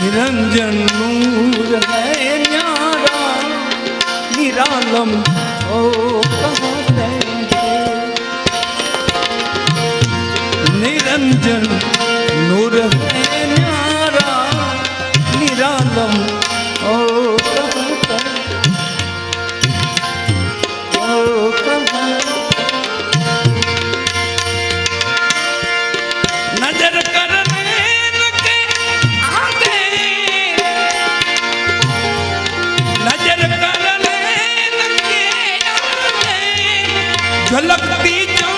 निरंजन नूर है न्यारा निरालम हो कहाँ देंगे। निरंजन नूर है न्यारा निरालम हो कहाँ नजर करने लगे आगे, नजर करने लगे आगे, झलकती जो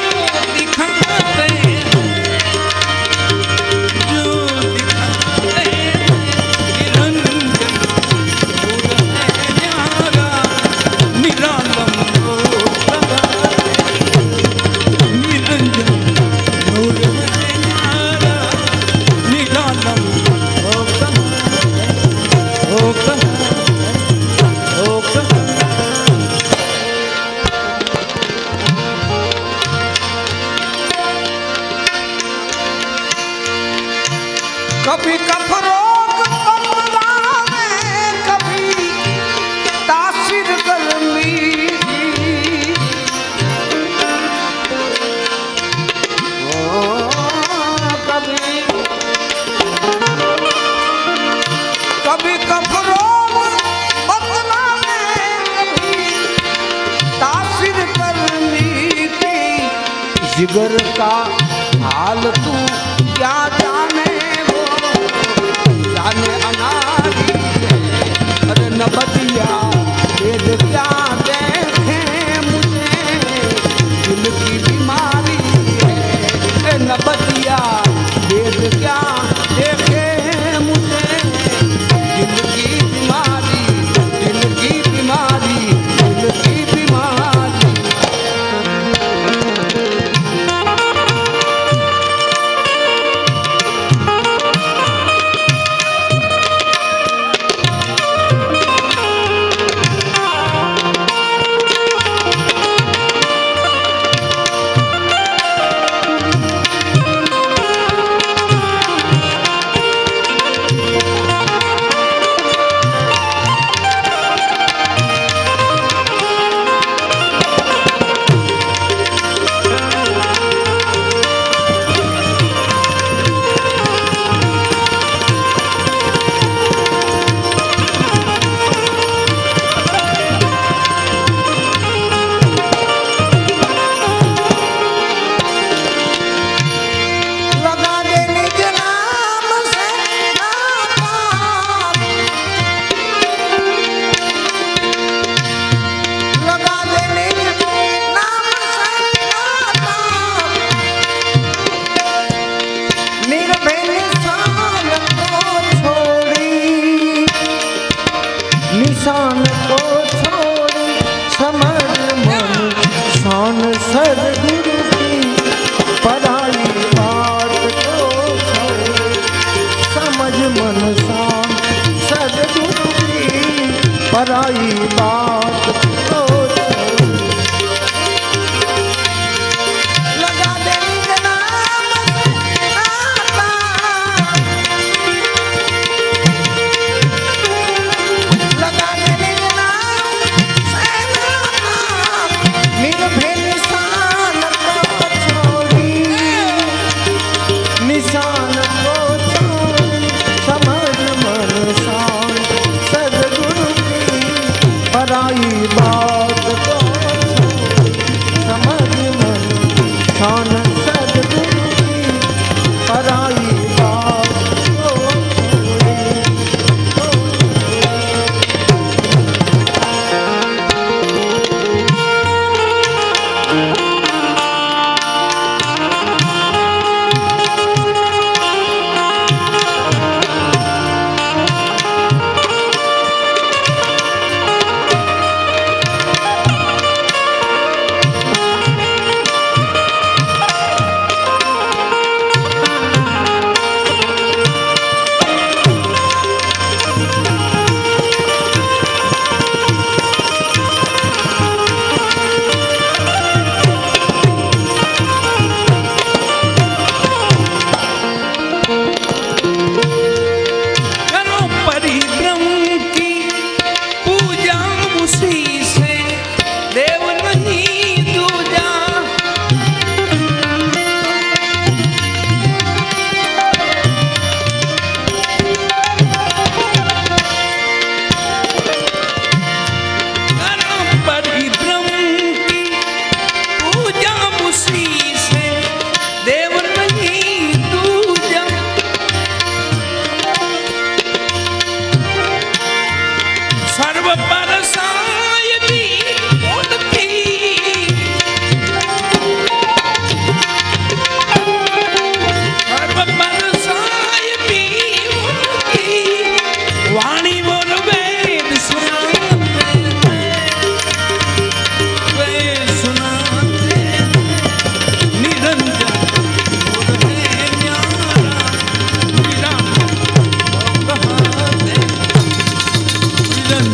दिखाते जो दिखाते निरंजन नूर है न्यारा निरालम हो कहाँ। निरंजन नूर है न्यारा निरालम हो कहाँ हो कहाँ हो कहाँ। कभी कफरोग बतलावे, कभी तासीर गर्मी, कभी कफरोग बतलावे, कभी तासीर गर्मी की। जिगर का हाल तू क्या जाने, वो जाने अनारी है। अरे नबतिया वेद क्या देखे मुझे, दिल की बीमारी है। नबतिया वेद क्या देखे मुझे, दिल की बीमारी, दिल की बीमारी, दिल की बीमारी। निशान को छोड़ी समझ मन शान सदगुरु की, पढ़ाई बात को छोड़ी समझ मन शान सदगुरु की, पढ़ाई बात को छोड़ी। लगा दे निज नाम से नाता, लगा दे निज नाम से नाता, निर्भय निशान को छोड़ी, निशान को छोड़ी समझ मन शान सदगुरु की, परा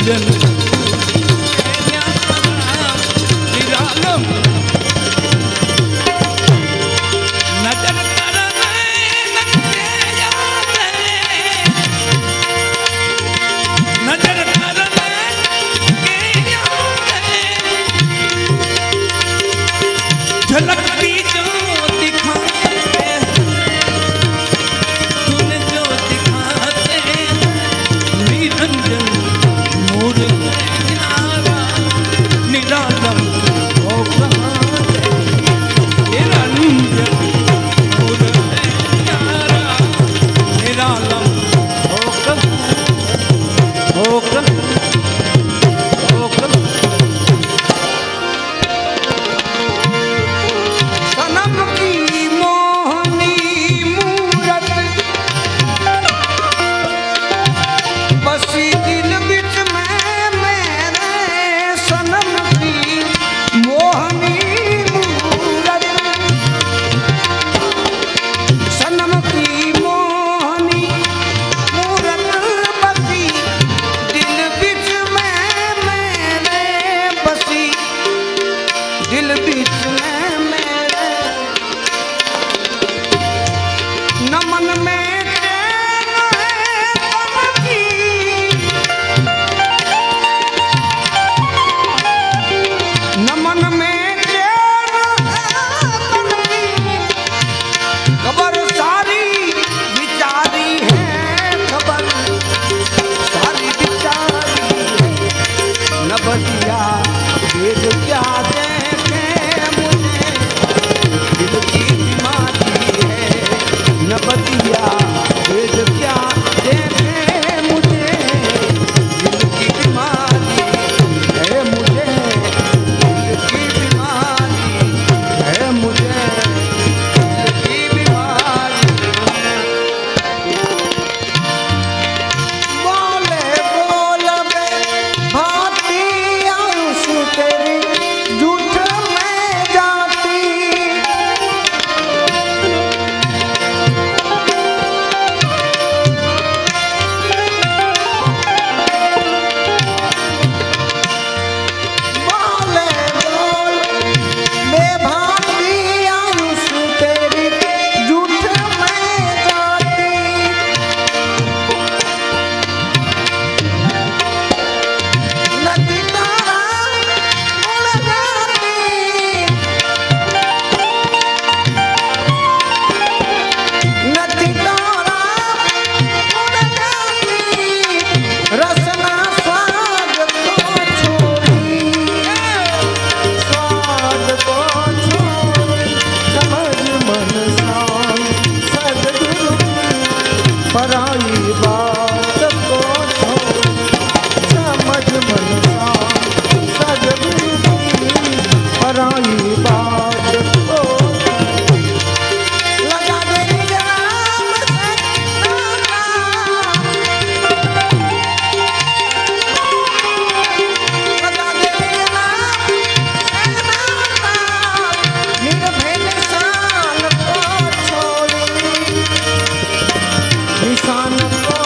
निरंजन निरालम नजर कर नैनन के याद नजर कर नैनन के याद झलकती जो दिखाते तूने जो दिखाते निरंजन नूर न्यारा निरालम हो कहाँ निरंजन नूर न्यारा निरालम हो कहाँ हो कहाँ हो कहाँ सनम की मोहनी मूरत बसी दिल बिच में मेरे सनम की मोहनी मूरत सनम की मोहनी मूरत बसी दिल बिच में मेरे बसी दिल बिच में मेरे नमन में चैन है तन की नमन में चैन है तन की खबर सारी विचारी है खबर सारी विचारी है न बदिया वेद क्या देखे मुझे दिल की बीमारी है न बदिया वेद क्या देखे मुझे दिल की बीमारी है मुझे दिल की बीमारी है मुझे दिल की बीमारी बोले बोल बे भाती आंस तेरी झूठ में जाती बोले बोल बे भाती आंस तेरी झूठ में जाती नदी तारा उड़ जाती नदी तारा उड़ जाती रसना स्वाद को छोड़ी स्वाद को छोड़ी समझ मन शान सदगुरु की पराई बात को छोड़ी समझ मन शान सदगुरु की पराई बात को लगा दे निजाम से नाता लगा दे निजाम से नाता निर्भय निशान को छोड़ी निशान को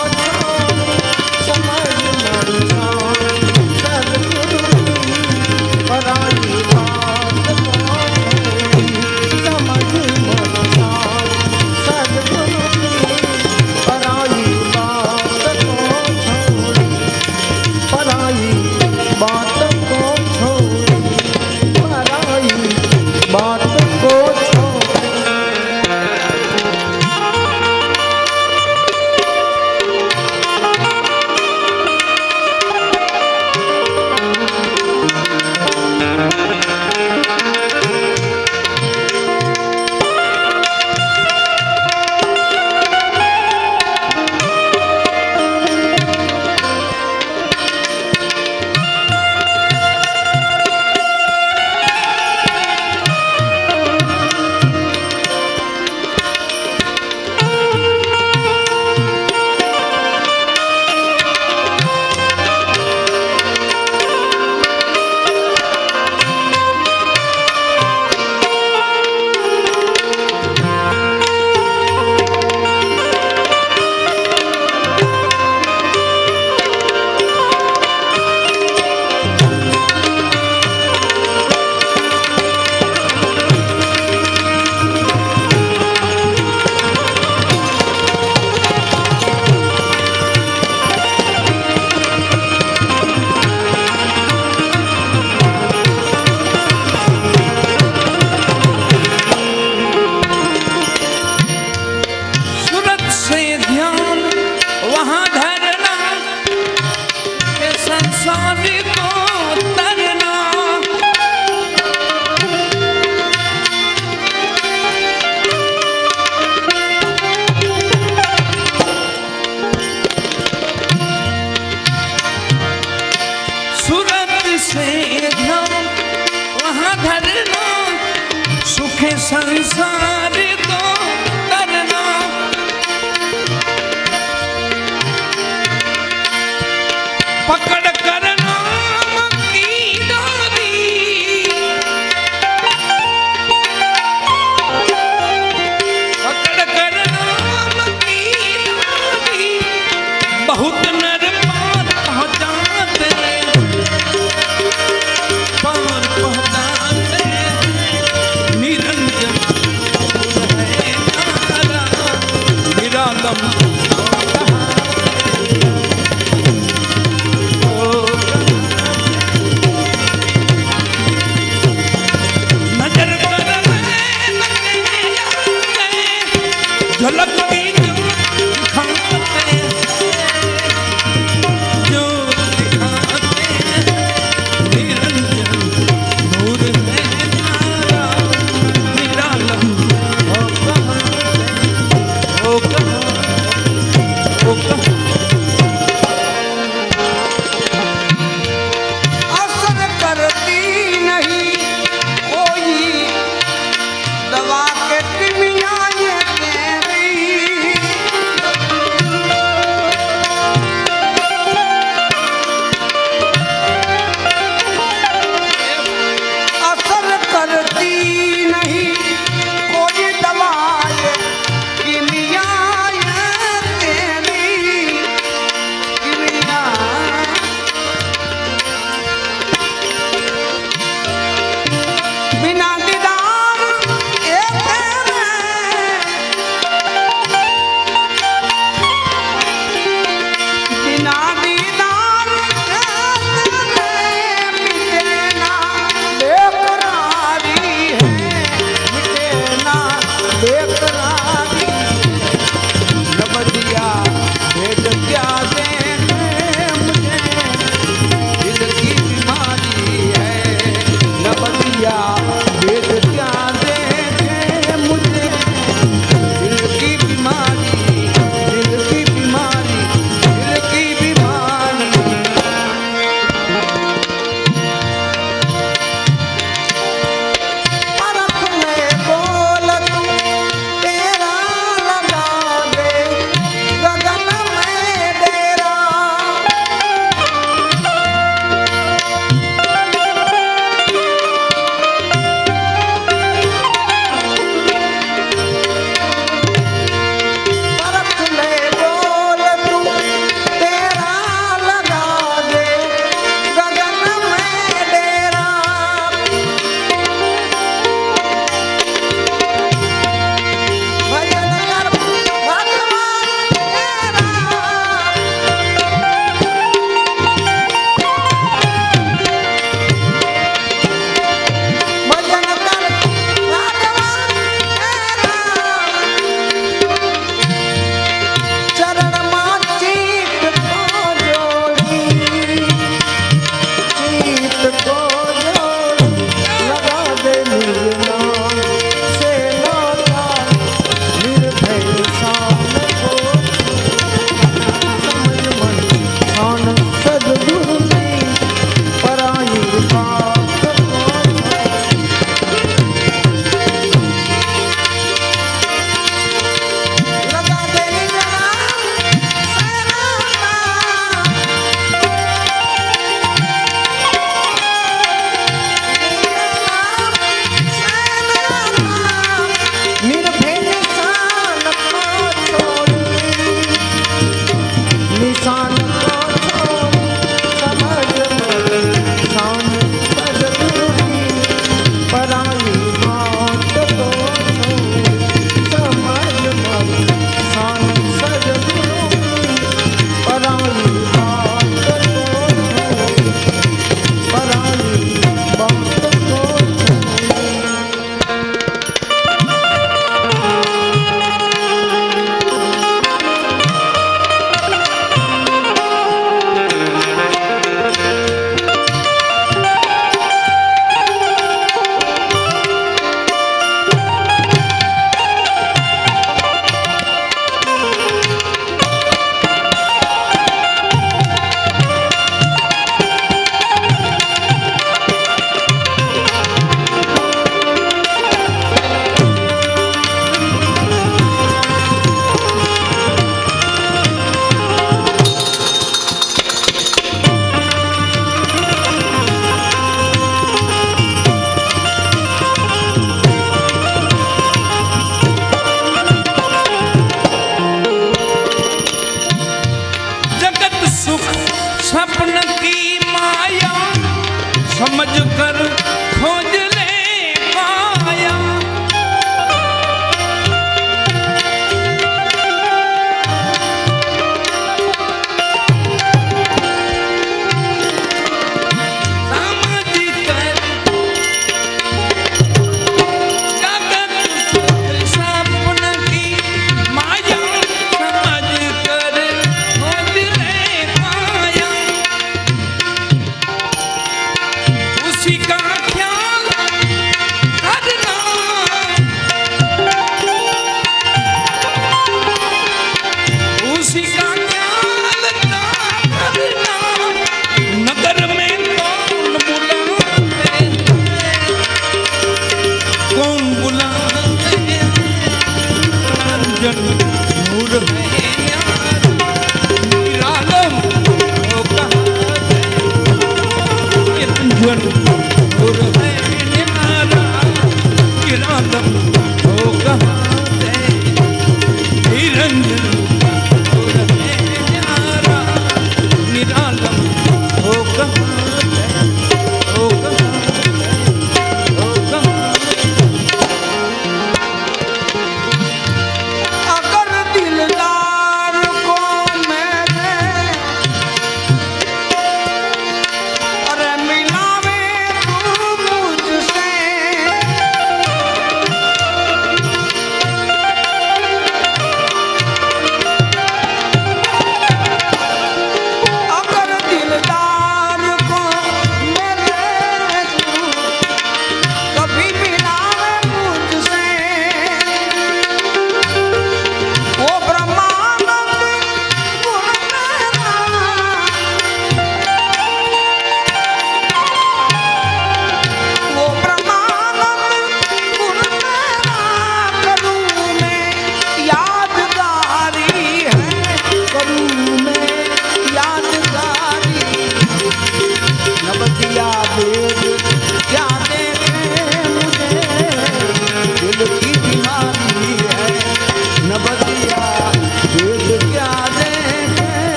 है संसार को तरना, पकड़ कर नाम की डाली, पकड़ कर नाम की डाली, बहुत नर पार पहुँचाते, पार पहुँचाते, निरंजन है नारा, निरालम नजर कर झलक भी दिखाते, सपन की माया समझ कर खोज ले पाया।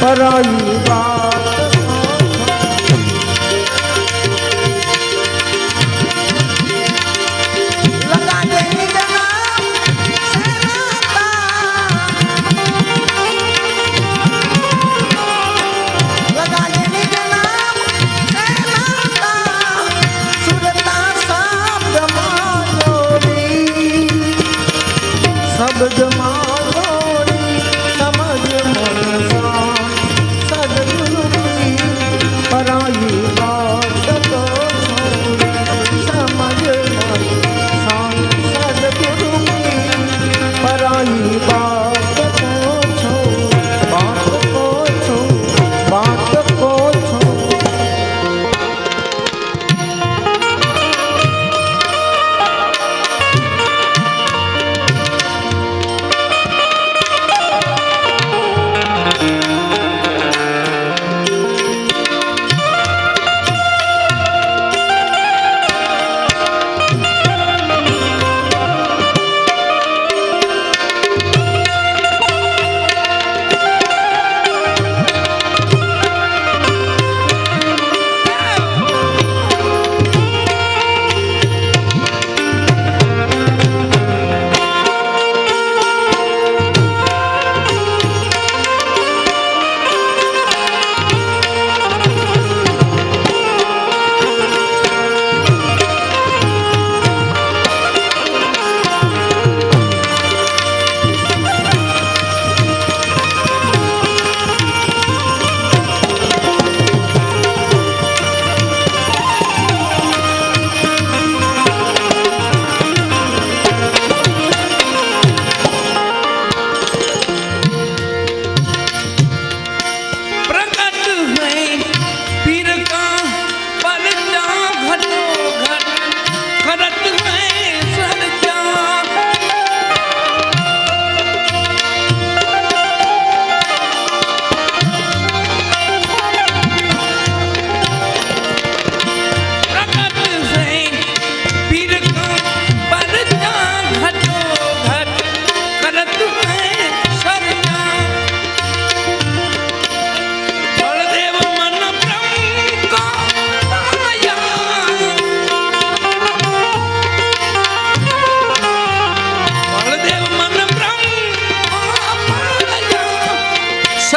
पराई बात लगा देंगे जनाब से नाता, लगा देंगे जनाब से नाता, सुरता सब जमा जोड़ी, सब जमा जोड़ी, समझ मन सान सदगुरु की पराई बात को छोड़ी, समझ मन सान सदगुरु की पराई बात को छोड़, बात को छोड़, बात को छोड़।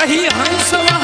सही हंसवा